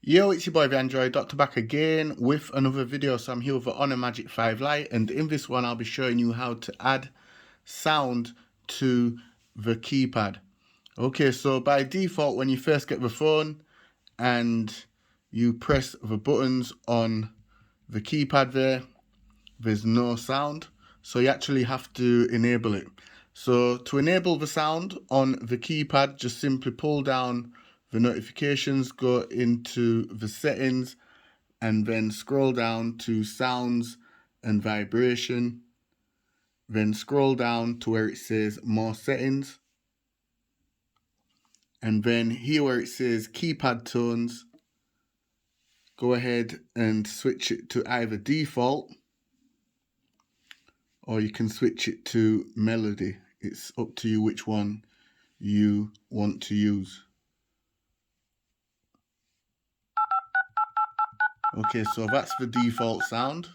Yo, it's your boy the Android Doctor back again with another video. So I'm here with the Honor Magic 5 Lite, and in this one I'll be showing you how to add sound to the keypad. Okay, so by default when you first get the phone and you press the buttons on the keypad there's no sound. So you actually have to enable it. So to enable the sound on the keypad, just simply pull down the notifications, go into the settings, and then scroll down to sounds and vibration. Then scroll down to where it says more settings. And then here where it says keypad tones, go ahead and switch it to either default or you can switch it to melody. It's up to you which one you want to use. Okay, so that's the default sound.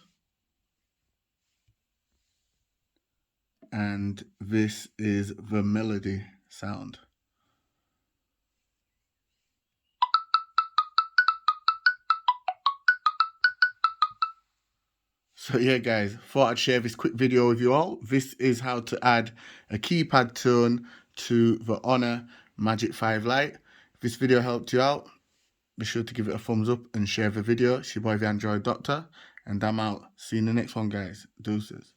And this is the melody sound. So yeah guys, thought I'd share this quick video with you all. This is how to add a keypad tone to the Honor Magic 5 Lite. If this video helped you out, be sure to give it a thumbs up and share the video. It's your boy the Android Doctor, and I'm out. See you in the next one guys. Deuces.